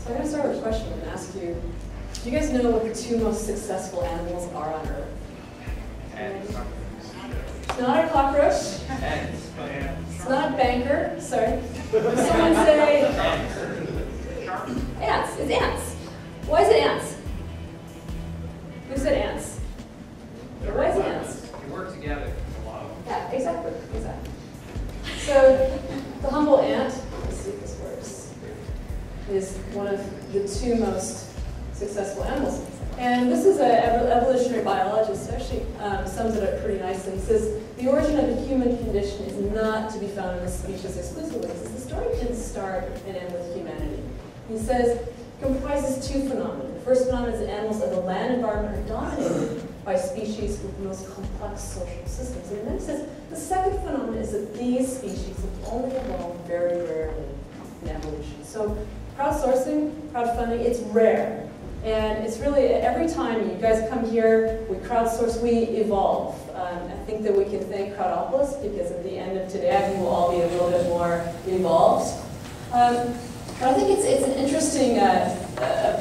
So I'm going to start with a question and ask you, do you guys know what the two most successful animals are on Earth? It's not a cockroach. It's not a banker. Sorry. Someone say ants. It's ants. Why is it ants? Who said ants? Why is it ants? You work together. Yeah, exactly. So the humble ant, let's see if this works, is one of the two most successful animals. And this is an evolutionary biologist who actually sums it up pretty nicely. He says, the origin of the human condition is not to be found in the species exclusively. He says, the story didn't start and end with humanity. He says, it comprises two phenomena. The first phenomenon is that animals of the land environment are dominated by species with the most complex social systems. And then he says, the second phenomenon is that these species have only evolved very rarely in evolution. So crowdsourcing, crowdfunding, it's rare. And it's really, every time you guys come here, we crowdsource, we evolve. I think that we can thank Crowdopolis because at the end of today, I think we'll all be a little bit more evolved. But I think it's an interesting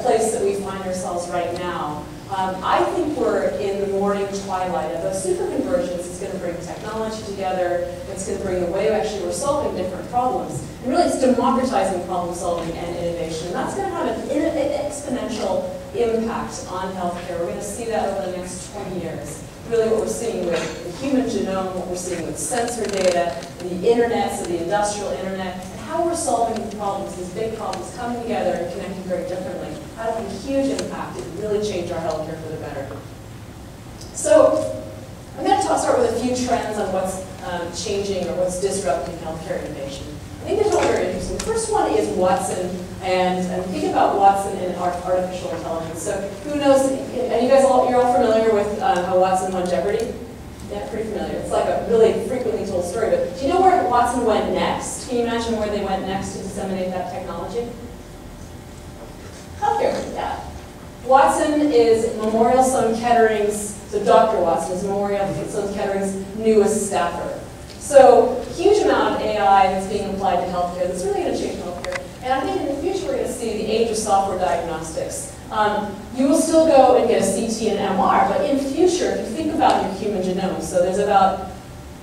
place that we find ourselves right now. I think we're in the morning twilight of a superconvergence. It's going to bring technology together. It's going to bring the way actually we're solving different problems. And really, it's democratizing problem solving and innovation. And that's going to have an exponential impact on healthcare. We're going to see that over the next 20 years. Really what we're seeing with the human genome, what we're seeing with sensor data, the internet, so the industrial internet, and how we're solving the problems, these big problems coming together and connecting very differently. That'll have a huge impact. It really change our healthcare for the better. So I'm going to start with a few trends on what's changing or what's disrupting healthcare innovation. I think they're all very interesting. The first one is Watson, and think about Watson and artificial intelligence. So who knows, and you guys you're all familiar with how Watson won Jeopardy? Yeah, pretty familiar. It's like a really frequently told story, but do you know where Watson went next? Can you imagine where they went next to disseminate that technology? Healthcare, yeah. Watson is Memorial Sloan Kettering's, so Dr. Watson is Memorial Sloan Kettering's newest staffer. So huge amount of AI that's being applied to healthcare that's really going to change healthcare. And I think in the future we're going to see the age of software diagnostics. You will still go and get a CT and MR, but in future, if you think about your human genome, so there's about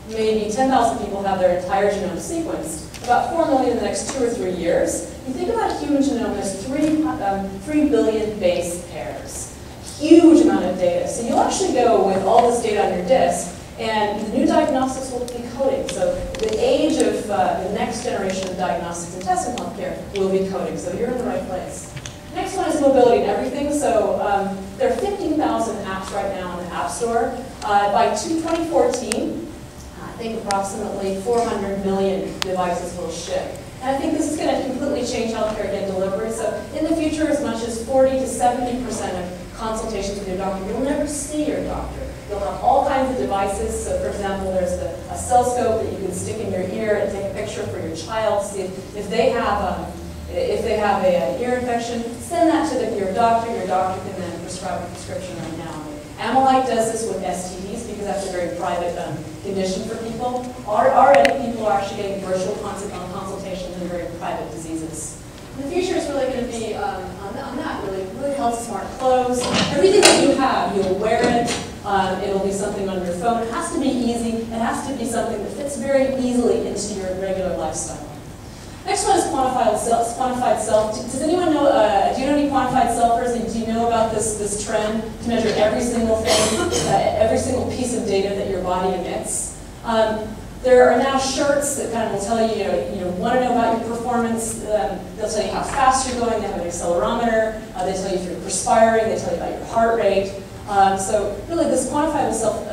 maybe 10,000 people have their entire genome sequenced, about 4 million in the next 2 or 3 years. You think about a human genome, there's 3 billion base pairs. Huge amount of data. So you'll actually go with all this data on your disk, and the new diagnostics will be coding. So the age of the next generation of diagnostics and testing healthcare will be coding. So you're in the right place. Next one is mobility and everything. So there are 15,000 apps right now in the App Store. By 2014, I think approximately 400 million devices will ship. And I think this is going to completely change healthcare and delivery. So in the future, as much as 40 to 70% of consultations with your doctor, you'll never see your doctor. You'll have all kinds of devices. So for example, there's a cell scope that you can stick in your ear and take a picture for your child, see if they have an ear infection, send that to your doctor. Your doctor can then prescribe a prescription right now. Amylite does this with STDs because that's a very private condition for people. Already people are actually getting virtual consultations in very private diseases. In the future, it's really going to be on that, really health smart clothes. Everything that you have, you'll wear it. It'll be something on your phone. It has to be easy. It has to be something that fits very easily into your regular lifestyle. Next one is quantified self. Does anyone know, do you know any quantified selfers? And do you know about this trend to measure every single thing, every single piece of data that your body emits? There are now shirts that kind of will tell you, you want to know about your performance. They'll tell you how fast you're going. They have an accelerometer. They tell you if you're perspiring. They tell you about your heart rate. So really, this quantifiable self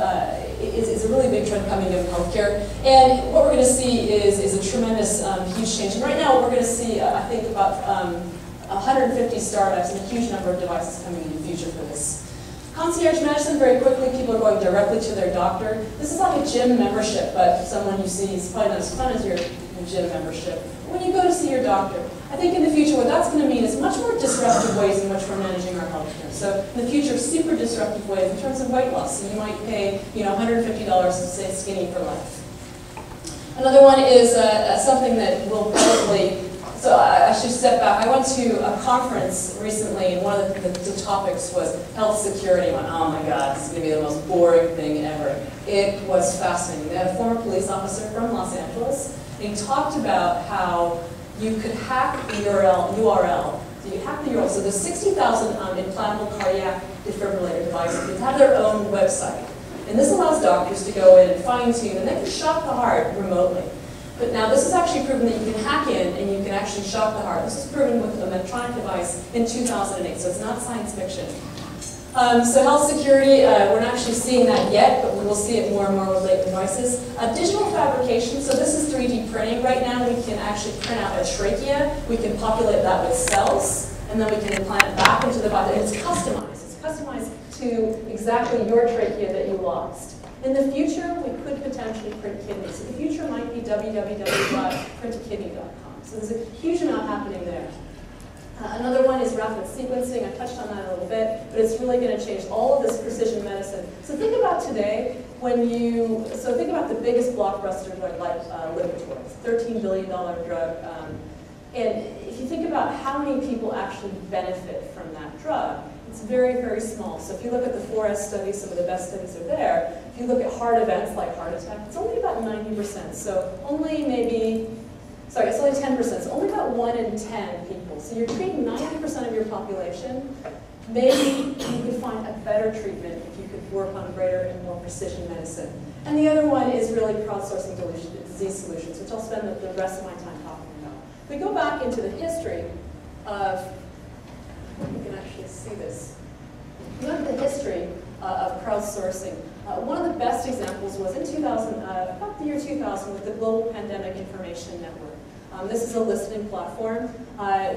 is a really big trend coming into healthcare. And what we're going to see is a tremendous, huge change. And right now, we're going to see, I think, about 150 startups and a huge number of devices coming in the future for this. Concierge medicine, very quickly, people are going directly to their doctor. This is like a gym membership, but someone you see is probably not as fun as your gym membership. When you go to see your doctor, I think in the future what that's going to mean is much more disruptive ways in which we're managing our healthcare. So in the future, super disruptive ways in terms of weight loss. So you might pay $150 to stay skinny for life. Another one is something that will probably, so I actually step back. I went to a conference recently, and one of the topics was health security. I went, oh my God, this is going to be the most boring thing ever. It was fascinating. They had a former police officer from Los Angeles, and he talked about how you could hack the URL. So you hack the URL. So there's 60,000 implantable cardiac defibrillator devices that have their own website. And this allows doctors to go in and fine-tune, and they can shock the heart remotely. But now this is actually proven that you can hack in and you can actually shock the heart. This was proven with a Medtronic device in 2008, so it's not science fiction. So health security, we're not actually seeing that yet, but we will see it more and more with latent devices. Digital fabrication, so this is 3D printing. Right now we can actually print out a trachea, we can populate that with cells, and then we can implant it back into the body. And it's customized. It's customized to exactly your trachea that you lost. In the future, we could potentially print kidneys. So the future might be www.printakidney.com. So there's a huge amount happening there. Another one is rapid sequencing. I touched on that a little bit, but it's really going to change all of this precision medicine. So think about today think about the biggest blockbuster drug like Lipitor, $13 billion drug. And if you think about how many people actually benefit from that drug, it's very, very small. So if you look at the 4S studies, some of the best studies are there. If you look at heart events like heart attack, it's only about 90%. So only it's only 10%. So only about 1 in 10 people. So you're treating 90% of your population. Maybe you could find a better treatment if you could work on greater and more precision medicine. And the other one is really crowdsourcing disease solutions, which I'll spend the rest of my time talking about. If we go back into the history of, you can actually see this. If you look at the history of crowdsourcing, one of the best examples was in 2000, about the year 2000, with the Global Pandemic Information Network. This is a listening platform.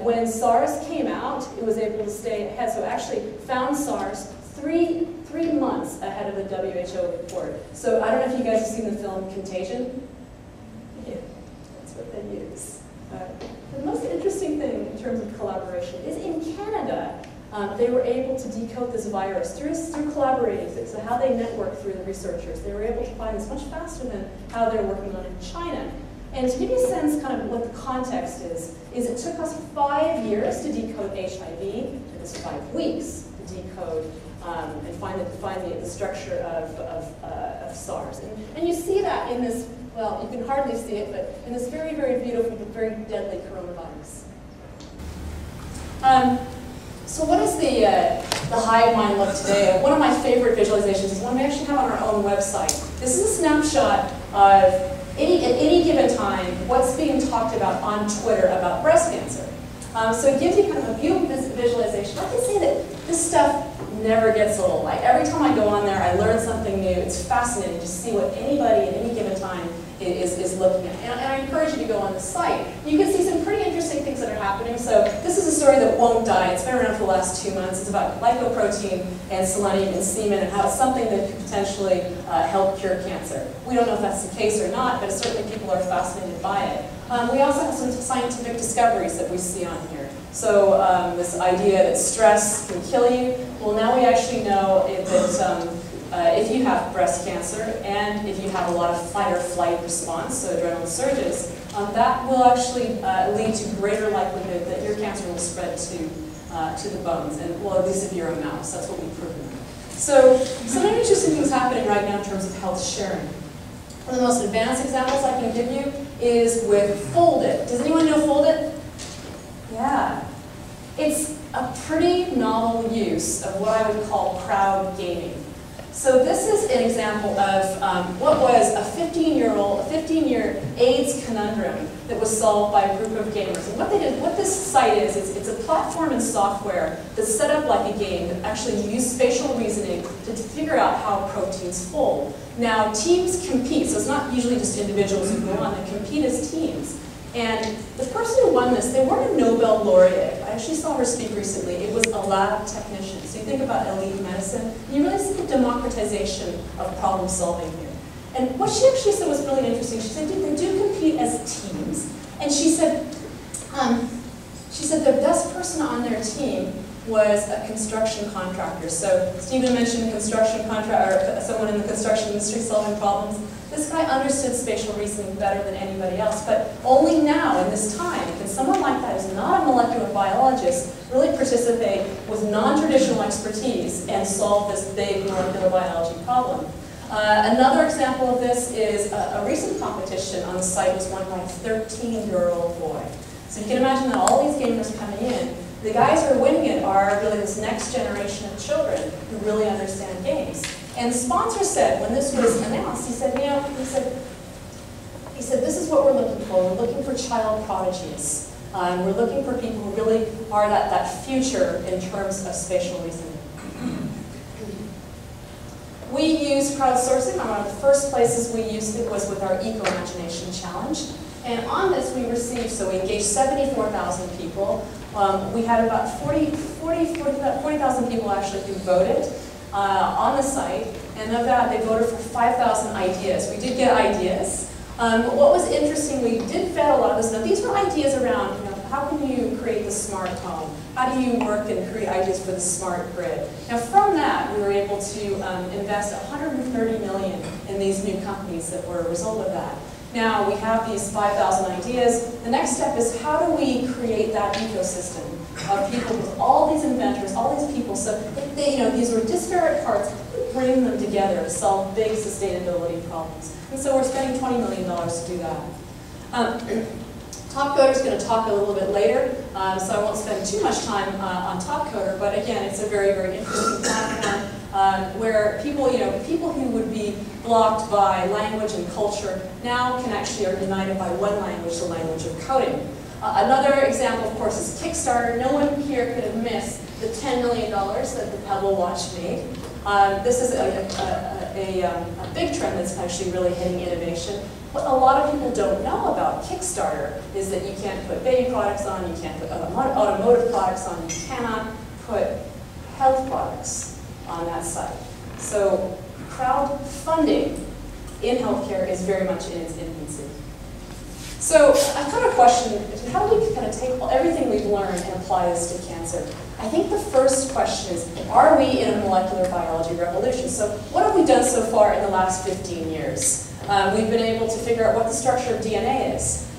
When SARS came out, it was able to stay ahead. So it actually found SARS three months ahead of the WHO report. So I don't know if you guys have seen the film Contagion. Yeah, that's what they use. The most interesting thing in terms of collaboration is in Canada, they were able to decode this virus through collaborating. So how they network through the researchers. They were able to find this much faster than how they're working on it in China. And to give you a sense kind of what the context is it took us 5 years to decode HIV. It took us 5 weeks to decode and find the structure of SARS. And you see that in this, well, you can hardly see it, but in this very, very beautiful but very deadly coronavirus. So what does the hive mind look today? One of my favorite visualizations is one we actually have on our own website. This is a snapshot of at any given time what's being talked about on Twitter about breast cancer. So it gives you kind of a beautiful visualization. I can say that this stuff never gets old. Like every time I go on there, I learn something new. It's fascinating to see what anybody at any given time is looking at. And I encourage you to go on the site. You can see some pretty interesting things that are happening. So this is a story that won't die. It's been around for the last 2 months. It's about glycoprotein and selenium in semen and how it's something that could potentially help cure cancer. We don't know if that's the case or not, but certainly people are fascinated by it. We also have some scientific discoveries that we see on here. So this idea that stress can kill you. Well, now we actually know that if you have breast cancer and if you have a lot of fight or flight response, so adrenaline surges, that will actually lead to greater likelihood that your cancer will spread to the bones, and well, at least if you're a mouse, that's what we've proven. So some interesting things happening right now in terms of health sharing. One of the most advanced examples I can give you is with Foldit. Does anyone know Foldit? Yeah. It's a pretty novel use of what I would call crowd gaming. So this is an example of what was a 15-year AIDS conundrum that was solved by a group of gamers. And what they did, what this site is, it's a platform and software that's set up like a game that actually uses spatial reasoning to figure out how proteins fold. Now, teams compete, so it's not usually just individuals who go on, they compete as teams. And the person who won this, they weren't a Nobel laureate. I actually saw her speak recently. It was a lab technician. So you think about elite medicine, you really see the democratization of problem solving here. And what she actually said was really interesting. She said they do compete as teams. And she said the best person on their team was a construction contractor. So Stephen mentioned a construction contractor, or someone in the construction industry solving problems. This guy understood spatial reasoning better than anybody else, but only now, in this time, can someone like that who's not a molecular biologist really participate with non-traditional expertise and solve this big molecular biology problem. Another example of this is a recent competition on the site was won by a 13-year-old boy. So you can imagine that all these gamers coming in, the guys who are winning it are really this next generation of children who really understand games. And the sponsor said, when this was announced, he said, this is what we're looking for. We're looking for child prodigies. We're looking for people who really are that future in terms of spatial reasoning. We use crowdsourcing. One of the first places we used it was with our Eco-Imagination Challenge. And on this we received, so we engaged 74,000 people. We had about 40,000 people actually who voted on the site. And of that, they voted for 5,000 ideas. We did get ideas. But what was interesting, we did vet a lot of this. Now, these were ideas around, how can you create the smart home? How do you work and create ideas for the smart grid? Now, from that, we were able to invest $130 million in these new companies that were a result of that. Now, we have these 5,000 ideas. The next step is how do we create that ecosystem of people with all these inventors, all these people, so these were disparate parts, bring them together to solve big sustainability problems. And so we're spending $20 million to do that. Topcoder is going to talk a little bit later, so I won't spend too much time on Topcoder, but again, it's a very, very interesting platform where people, people who would be blocked by language and culture now are united by one language, the language of coding. Another example, of course, is Kickstarter. No one here could have missed the $10 million that the Pebble Watch made. This is a big trend that's actually really hitting innovation. What a lot of people don't know about Kickstarter is that you can't put baby products on, you can't put automotive products on, you cannot put health products on that site. So crowdfunding in healthcare is very much in its infancy. So I've got a question, how do we kind of take everything we've learned and apply this to cancer? I think the first question is, are we in a molecular biology revolution? So what have we done so far in the last 15 years? We've been able to figure out what the structure of DNA is.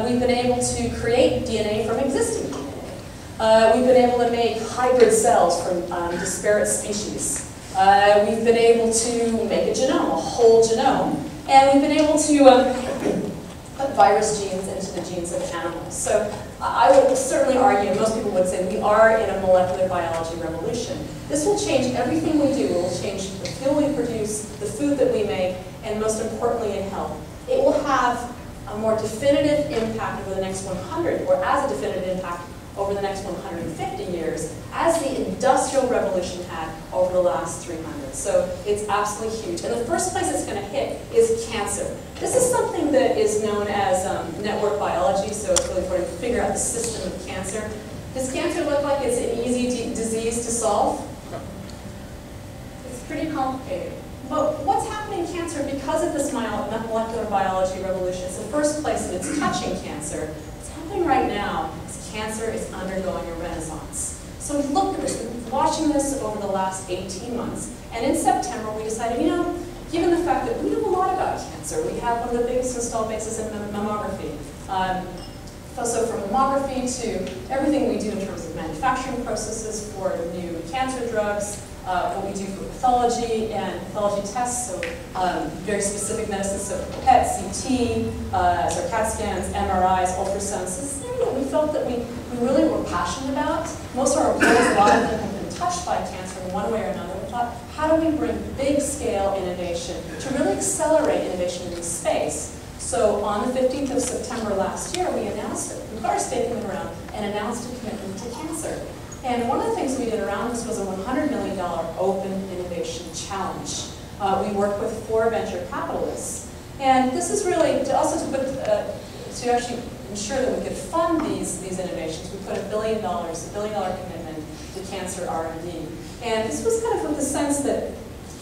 We've been able to create DNA from existing DNA. We've been able to make hybrid cells from disparate species. We've been able to make a genome, a whole genome. And we've been able to put virus genes into the genes of animals. So I would certainly argue, most people would say, we are in a molecular biology revolution. This will change everything we do. It will change the fuel we produce, the food that we make, and most importantly in health. It will have a more definitive impact over the next 100, or as a definitive impact over the next 150 years, as the Industrial Revolution had over the last 300. So it's absolutely huge. And the first place it's going to hit is cancer. This is something that is known as network biology, so it's really important to figure out the system of cancer. Does cancer look like it's an easy disease to solve? It's pretty complicated. But what's happening in cancer because of this molecular biology revolution? It's the first place that it's touching cancer. What's happening right now is cancer is undergoing a renaissance. So we've looked at this, we've been watching this over the last 18 months, and in September we decided, given the fact that we know a lot about cancer, we have one of the biggest installed bases in mammography. So from mammography to everything we do in terms of manufacturing processes for new cancer drugs, what we do for pathology and pathology tests, so very specific medicine, so PET, CT, so CAT scans, MRIs, ultrasounds. This is an area that we felt that we really were passionate about. Most of our employees, a lot of them have been touched by cancer in one way or another. We thought, how do we bring big-scale innovation to really accelerate innovation in this space? So on the 15th of September last year, we announced it. We put our statement around and announced a commitment to cancer. And one of the things we did around this was a $100 million open innovation challenge. We worked with 4 venture capitalists. And this is really to actually ensure that we could fund these innovations. We put $1 billion commitment to cancer R&D. And this was kind of with the sense that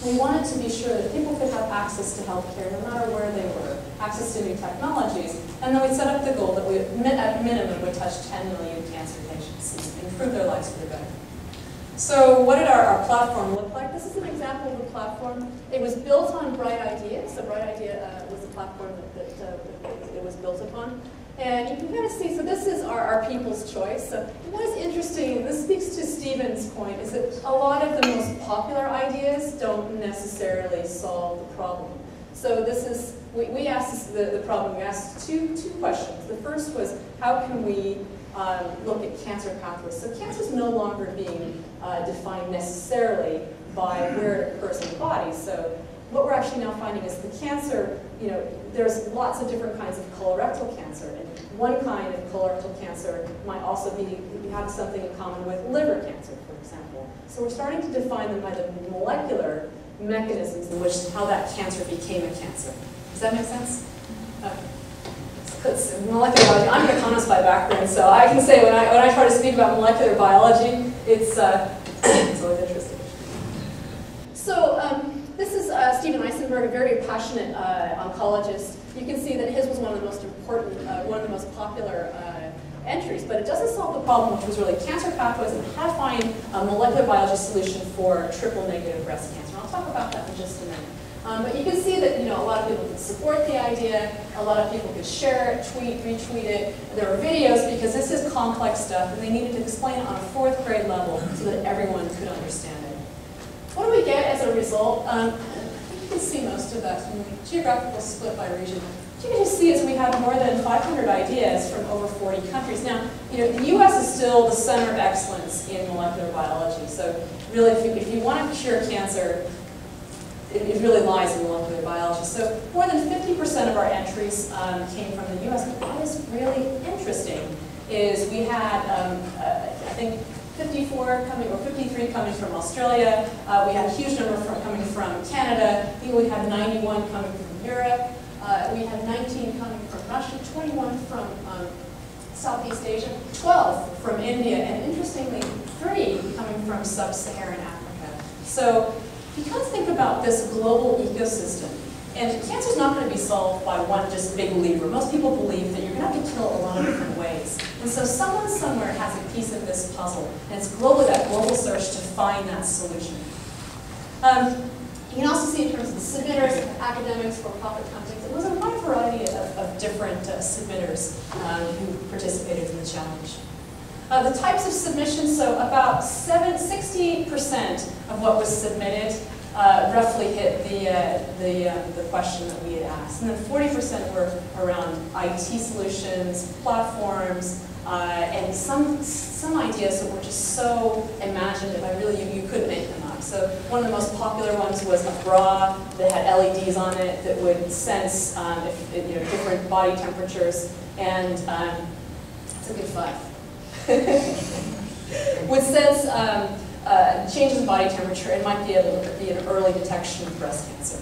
we wanted to be sure that people could have access to healthcare no matter where they were, access to new technologies. And then we set up the goal that we, at minimum, would touch 10 million cancer patients and improve their lives for the better. So what did our platform look like? This is an example of a platform. It was built on Bright Ideas. So Bright Idea was the platform that it was built upon. And you can kind of see, so this is our people's choice. So what is interesting, this speaks to Stephen's point, is that a lot of the most popular ideas don't necessarily solve the problem. So this is, we asked the problem, we asked two questions. The first was, how can we look at cancer pathways? So cancer is no longer being defined necessarily by where it occurs in the body. So what we're actually now finding is the cancer, there's lots of different kinds of colorectal cancer. And one kind of colorectal cancer might also have something in common with liver cancer, for example. So we're starting to define them by the molecular mechanisms in which how that cancer became a cancer. Does that make sense? Okay. It's molecular biology. I'm an economist by background, so I can say when I try to speak about molecular biology, it's always interesting. So this is Stephen Eisenberg, a very passionate oncologist. You can see that his was one of the most important, one of the most popular entries, but it doesn't solve the problem, which was really cancer pathways and how to find a molecular biology solution for triple-negative breast cancer. And I'll talk about that in just a minute. But you can see that a lot of people could support the idea, a lot of people could share it, tweet, retweet it. There were videos because this is complex stuff, and they needed to explain it on a 4th grade level so that everyone could understand it. What do we get as a result? I think you can see most of that from the geographical split by region. What you can just see is we have more than 500 ideas from over 40 countries. Now, the U.S. is still the center of excellence in molecular biology. So really, if you want to cure cancer, it really lies in molecular biology. So more than 50% of our entries came from the U.S. But what is really interesting is we had, I think, 54 coming, or 53 coming from Australia. We had a huge number coming from Canada. We had 91 coming from Europe. We had 19 coming from Russia, 21 from Southeast Asia, 12 from India, and interestingly, 3 coming from sub-Saharan Africa. So you kind of think about this global ecosystem, and cancer is not going to be solved by one just big lever. Most people believe that you're going to have to kill a lot of different ways. And so someone somewhere has a piece of this puzzle, and it's that global search to find that solution. You can also see in terms of the submitters, academics, for-profit companies, it was a wide variety of different submitters who participated in the challenge. The types of submissions, so about 60% of what was submitted roughly hit the question that we had asked. And then 40% were around IT solutions, platforms, and some ideas that were just so imaginative, you couldn't make them up. So one of the most popular ones was a bra that had LEDs on it that would sense different body temperatures, and it's a good 5. would sense changes in body temperature and might be able to be an early detection of breast cancer.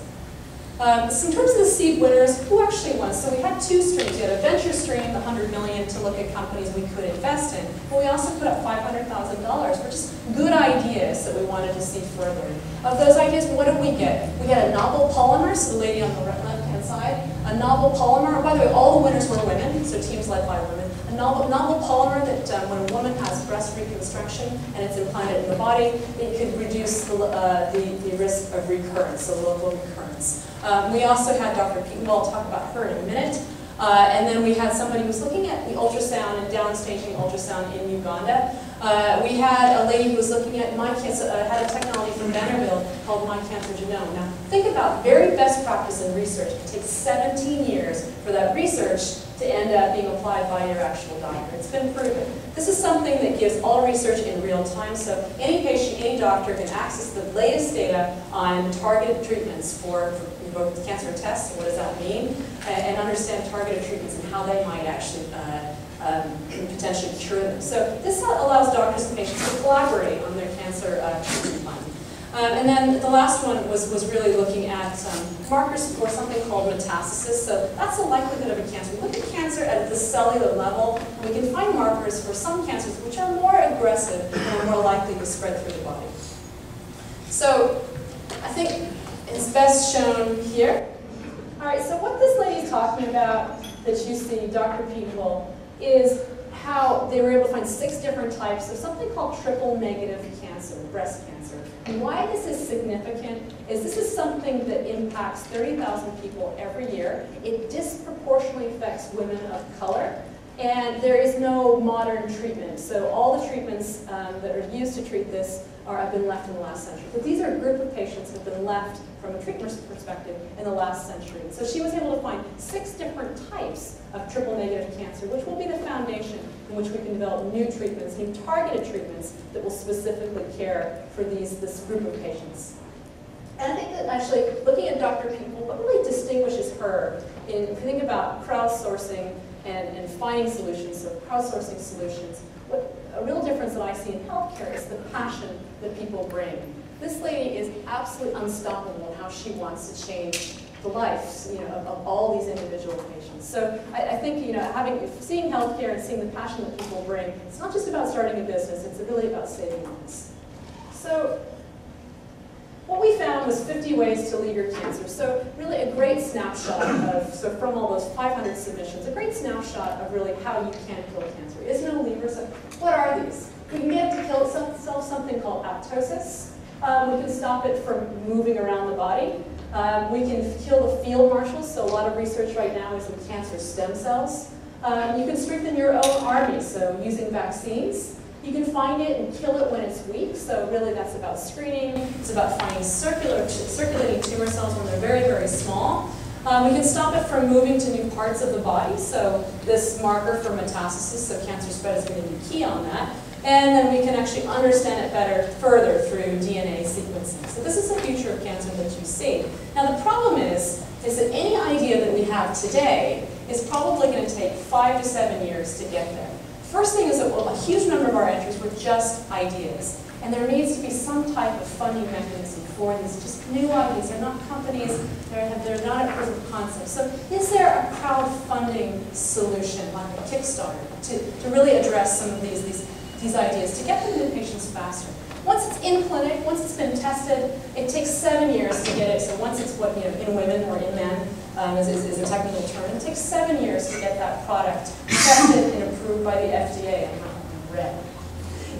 So in terms of the seed winners, who actually won? So we had 2 streams. We had a venture stream, the $100 million, to look at companies we could invest in. But we also put up $500,000 for just good ideas that we wanted to see further. Of those ideas, what did we get? We had a novel polymer, so the lady on the left-hand side, a novel polymer. By the way, all the winners were women, so teams led by women. A novel polymer that when a woman has breast reconstruction and it's implanted in the body, it could reduce the risk of recurrence, so local recurrence. We also had Dr. Pete, well, I'll talk about her in a minute. And then we had somebody who was looking at the ultrasound and downstaging ultrasound in Uganda. We had a lady who was looking at had a technology from Vanderbilt called My Cancer Genome. Now, think about very best practice in research. It takes 17 years for that research to end up being applied by your actual doctor. It's been proven. This is something that gives all research in real time, so any patient, any doctor can access the latest data on targeted treatments for both cancer tests, what does that mean, and understand targeted treatments and how they might actually potentially cure them. So this allows doctors and patients to collaborate on their cancer treatment plan. And then the last one was really looking at markers for something called metastasis. So that's the likelihood of a cancer. We look at cancer at the cellular level, and we can find markers for some cancers which are more aggressive and are more likely to spread through the body. So I think it's best shown here. All right, so what this lady is talking about that you see, Dr. People, is how they were able to find 6 different types of something called triple-negative cancer, breast cancer. And why this is significant is this is something that impacts 30,000 people every year. It disproportionately affects women of color. And there is no modern treatment. So all the treatments that are used to treat this have been left in the last century. But these are a group of patients that have been left from a treatment perspective in the last century. So she was able to find 6 different types of triple-negative cancer, which will be the foundation in which we can develop new treatments, new targeted treatments that will specifically care for this group of patients. And I think that actually, looking at Dr. People, what really distinguishes her if you think about crowdsourcing and finding solutions, so crowdsourcing solutions, a real difference that I see in healthcare is the passion that people bring. This lady is absolutely unstoppable in how she wants to change the lives, of all these individual patients. So I think, seeing healthcare and seeing the passion that people bring, it's not just about starting a business, it's really about saving lives. So what we found was 50 ways to leave your cancer. So really a great snapshot from all those 500 submissions, a great snapshot of really how you can kill cancer. Is no lever. So what are these? We can get it to kill itself, something called apoptosis. We can stop it from moving around the body. We can kill the field marshals. So a lot of research right now is in cancer stem cells. You can strengthen your own army, so using vaccines. You can find it and kill it when it's weak, so really that's about screening. It's about finding circulating tumor cells when they're very, very small. We can stop it from moving to new parts of the body, so this marker for metastasis, so cancer spread is going to be key on that. And then we can actually understand it further through DNA sequencing. So this is the future of cancer that you see. Now the problem is that any idea that we have today is probably going to take 5 to 7 years to get there. First thing is that a huge number of our entries were just ideas. And there needs to be some type of funding mechanism for these just new ideas. They're not companies, they're not a proof of concept. So is there a crowdfunding solution like a Kickstarter to really address some of these ideas, to get them to patients faster? Once it's in clinic, once it's been tested, it takes 7 years to get it. So once it's in women or in men, is a technical term, it takes 7 years to get that product tested and approved by the FDA. I'm not red.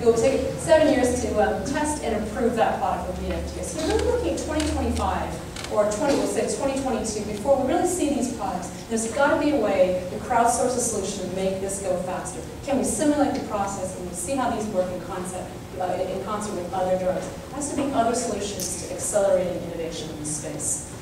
It will take 7 years to test and approve that product with the FDA. So we're really looking at 2025 or 2022 before we really see these products. There's got to be a way to crowdsource a solution to make this go faster. Can we simulate the process and we see how these work in concert with other drugs? There has to be other solutions to accelerating innovation in this space.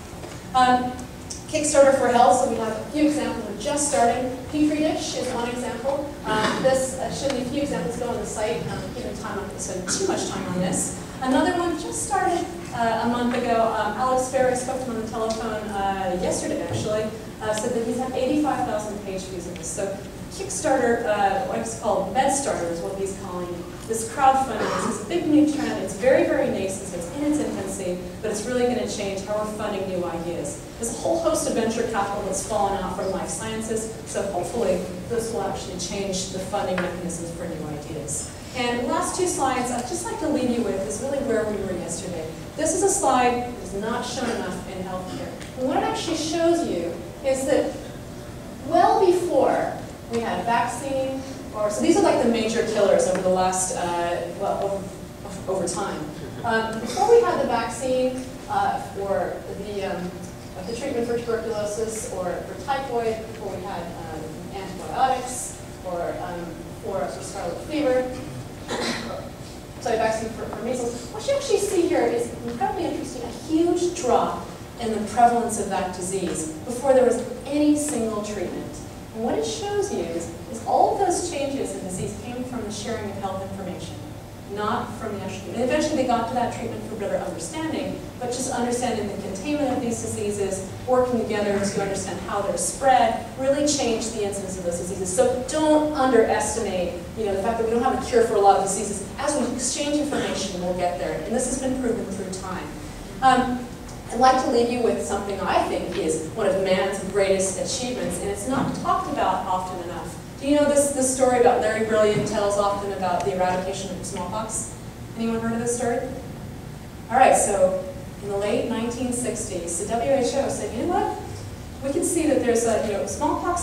Kickstarter for Health, so we have a few examples. We're just starting. Petri dish is one example. This should be a few examples go on the site. Given time, I'm not going to spend too much time on this. Another one just started a month ago. Alex Ferry, spoke to him on the telephone yesterday, actually, said that he's had 85,000 page views of this. So Kickstarter, what's called MedStarter is what he's calling it. This crowdfunding is this big new trend. It's very, very nascent. It's in its infancy, but it's really going to change how we're funding new ideas. There's a whole host of venture capital that's fallen out from life sciences, so hopefully this will actually change the funding mechanisms for new ideas. And last 2 slides I'd just like to leave you with is really where we were yesterday. This is a slide that is not shown enough in healthcare. And what it actually shows you is that well before we had a vaccine, so these are like the major killers over the last, over time. Before we had the vaccine for the treatment for tuberculosis or for typhoid, before we had antibiotics or for scarlet fever, sorry, vaccine for measles, what you actually see here is incredibly interesting, a huge drop in the prevalence of that disease before there was any single treatment. And what it shows you is all of those changes in disease came from the sharing of health information, not from the actual treatment. And eventually they got to that treatment for better understanding, but just understanding the containment of these diseases, working together to understand how they're spread, really changed the incidence of those diseases. So don't underestimate the fact that we don't have a cure for a lot of diseases. As we exchange information, we'll get there. And this has been proven through time. I'd like to leave you with something I think is one of man's greatest achievements, and it's not talked about often enough. Do you know this story about Larry Brilliant tells often about the eradication of smallpox? Anyone heard of this story? All right, so in the late 1960s, the WHO said, you know what? We can see that there's smallpox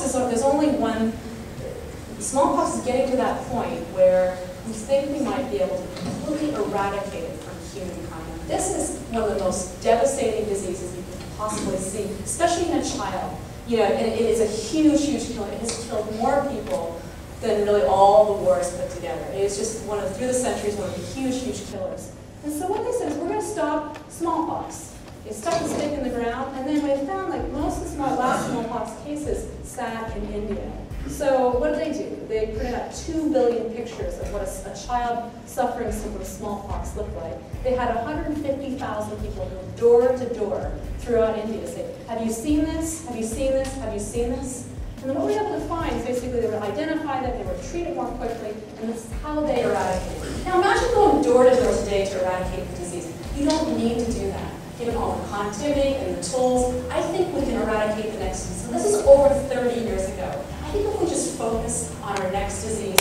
smallpox is getting to that point where we think we might be able to completely eradicate it from humankind. This is one of the most devastating diseases you can possibly see, especially in a child. and it is a huge, huge killer. It has killed more people than really all the wars put together. It is just through the centuries, one of the huge, huge killers. And so what they said is, we're going to stop smallpox. They stuck a stake in the ground, and then they found like most of the last smallpox cases sat in India. So what did they do? They printed out 2 billion pictures of what a child suffering from smallpox looked like. They had 150,000 people go door to door throughout India to say, have you seen this? Have you seen this? Have you seen this? And then what we were able to find is basically they would identify that, they would treat it more quickly, and this is how they eradicate it. Now imagine going door to door today to eradicate the disease. You don't need to do that. Given all the connectivity and the tools, I think we can eradicate the next disease. And this is over 30 years ago. I think if we just focus on our next disease,